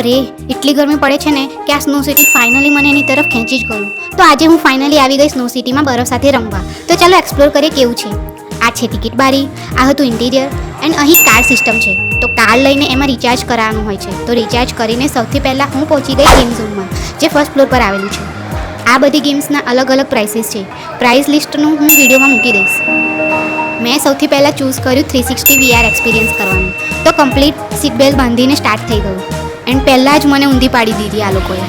રે, એટલી ગરમી પડે છે ને કે આ સ્નો સિટી ફાઇનલી મને એની તરફ ખેંચી જ ગયું. તો આજે હું ફાઇનલી આવી ગઈ સ્નો સિટીમાં બરફ સાથે રમવા. તો ચાલો એક્સપ્લોર કરીએ કેવું છે. આ છે ટિકિટ બારી, આ હતું ઇન્ટિરિયર એન્ડ અહીં કાર્ડ સિસ્ટમ છે. તો કાર્ડ લઈને એમાં રિચાર્જ કરાવવાનું હોય છે. તો રિચાર્જ કરીને સૌથી પહેલાં હું પહોંચી ગઈ ગેમ ઝોનમાં, જે ફર્સ્ટ ફ્લોર પર આવેલું છે. આ બધી ગેમ્સના અલગ અલગ પ્રાઇસીસ છે. પ્રાઇસ લિસ્ટનું હું વિડીયોમાં મૂકી દઈશ. મેં સૌથી પહેલાં ચૂઝ કર્યું 360 VR એક્સપિરિયન્સ કરવાનું. તો કમ્પ્લીટ સીટ બેલ્ટ બાંધીને સ્ટાર્ટ થઈ ગયું એન્ડ પહેલાં જ મને ઊંધી પાડી દીધી આ લોકોએ.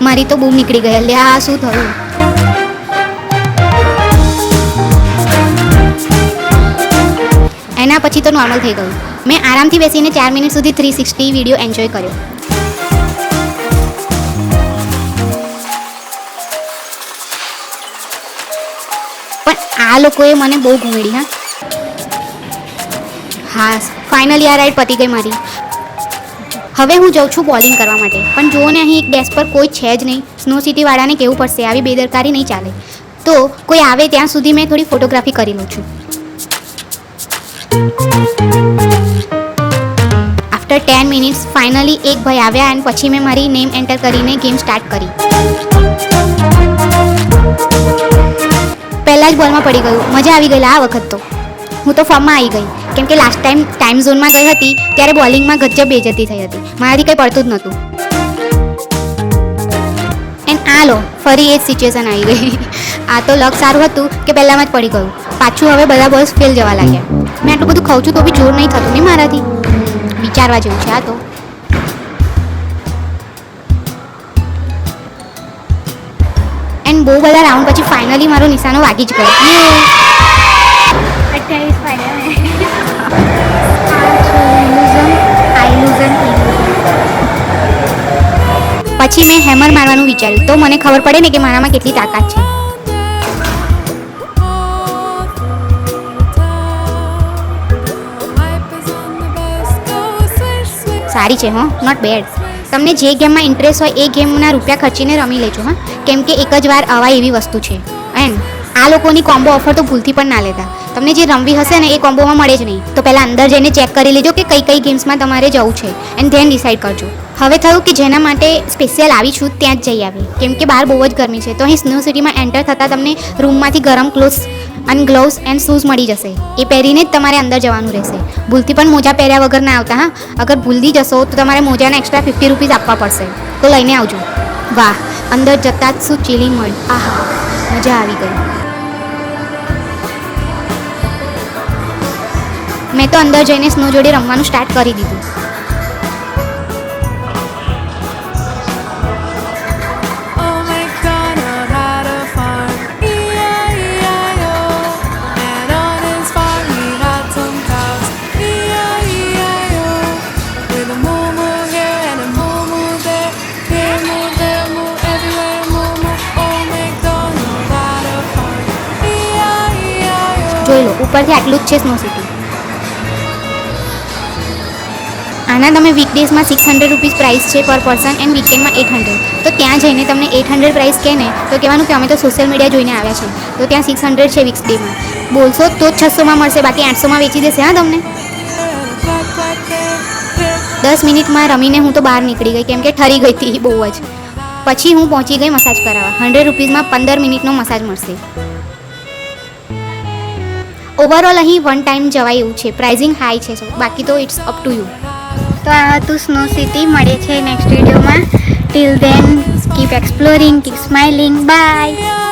મારી તો બૂમ નીકળી ગઈ, લે આ શું થયું. એના પછી તો નોર્મલ થઈ ગયું. મેં આરામથી બેસીને 4 મિનિટ સુધી 360 વિડીયો એન્જોય કર્યો. પણ આ લોકોએ મને બહુ ઘૂમેડી. હા, ફાઇનલી આ રાઈડ પતી ગઈ મારી. હવે હું જાઉં છું બોલિંગ કરવા માટે. પણ જુઓ ને, અહીં એક ડેસ્ક પર કોઈ છે જ નહીં. સ્નો સિટીવાળાને કહેવું પડશે, આવી બેદરકારી નહીં ચાલે. તો કોઈ આવે ત્યાં સુધી મેં થોડી ફોટોગ્રાફી કરી લઉં છું. આફ્ટર 10 મિનિટ્સ ફાઇનલી એક ભાઈ આવ્યા અને પછી મેં મારી નેમ એન્ટર કરીને ગેમ સ્ટાર્ટ કરી. પહેલાં જ બોલમાં પડી ગયું. મજા આવી ગઈ આ વખત તો. હું તો ફોર્મમાં આવી ગઈ, કેમ કે લાસ્ટ ટાઈમ ઝોનમાં ગઈ હતી ત્યારે બોલિંગમાં ગજબ બેઇજ્જતી થઈ હતી. મારાથી કંઈ પડતું જ નહોતું. એન્ડ આ લો, ફરી એ જ સિચ્યુએશન આવી ગઈ. આ તો લક સારું હતું કે પહેલાંમાં જ પડી ગયું. પાછું હવે બધા બોલ્સ ફેલ જવા લાગ્યા. મેં આટલું બધું ખાઉં છું તો બી જોર નહીં થતું નહીં મારાથી. વિચારવા જેવું છે આ તો. એન્ડ બહુ બધા રાઉન્ડ પછી ફાઇનલી મારો નિશાનો વાગી જ ગયો. પછી મેં હેમર મારવાનું વિચાર્યું તો મને ખબર પડે ને કે મારામાં કેટલી તાકાત છે. સારી છે હો, નોટ બેડ. તમને જે ગેમમાં ઇન્ટરેસ્ટ હોય એ ગેમના રૂપિયા ખર્ચીને રમી લેજો. હા, કેમ કે એક જ વાર આવા એવી વસ્તુ છે. એન્ડ આ લોકોની કોમ્બો ઓફર તો ભૂલથી પણ ના લેતા. તમને જે રમવી હશે ને એ કોમ્બોમાં મળે જ નહીં. તો પહેલાં અંદર જઈને ચેક કરી લેજો કે કઈ કઈ ગેમ્સમાં તમારે જવું છે એન્ડ ધેન ડિસાઇડ કરજો. હવે થયું કે જેના માટે સ્પેશિયલ આવી છું ત્યાં જ જઈ આવી, કેમ કે બહાર બહુ જ ગરમી છે. તો અહીં સ્નો સિટીમાં એન્ટર થતાં તમને રૂમમાંથી ગરમ ક્લોથ્સ અને ગ્લોવ્સ એન્ડ શૂઝ મળી જશે. એ પહેરીને જ તમારે અંદર જવાનું રહેશે. ભૂલથી પણ મોજા પહેર્યા વગર ના આવતા. હા, અગર ભૂલી જશો તો તમારે મોજાના એક્સ્ટ્રા 50 રૂપીસ આપવા પડશે. તો લઈને આવજો. વાહ, અંદર જતાં જ શું ચીલી મળી. આહા, મજા આવી ગઈ. મેં તો અંદર જઈને સ્નો જોડે રમવાનું સ્ટાર્ટ કરી દીધું. જોઈ લો, ઉપરથી આટલું જ છે સ્નો સિટી. આના તમે વીકડેઝમાં 600 રૂપીસ પ્રાઇસ છે પર પર્સન એન્ડ વીકેન્ડમાં 800. તો ત્યાં જઈને તમને 800 પ્રાઇસ કહે ને તો કહેવાનું કે અમે તો સોશિયલ મીડિયા જોઈને આવ્યા છે. તો ત્યાં 600 છે વીકડેમાં. બોલશો તો જ 600માં મળશે, બાકી 800માં વેચી દેશે. હા, તમને 10 મિનિટમાં રમીને હું તો બહાર નીકળી ગઈ, કેમ કે ઠરી ગઈ હતી બહુ જ. પછી હું પહોંચી ગઈ મસાજ કરાવવા. 100 રૂપીસમાં 15 મિનિટનો મસાજ મળશે. ઓવરઓલ અહીં વન ટાઈમ જવાય એવું છે. પ્રાઇઝિંગ હાઈ છે, બાકી તો ઇટ્સ અપ ટુ યુ. તો આ હતું સ્નો સિટી. મળે છે નેક્સ્ટ વિડીયોમાં. Till then keep exploring, keep smiling. By.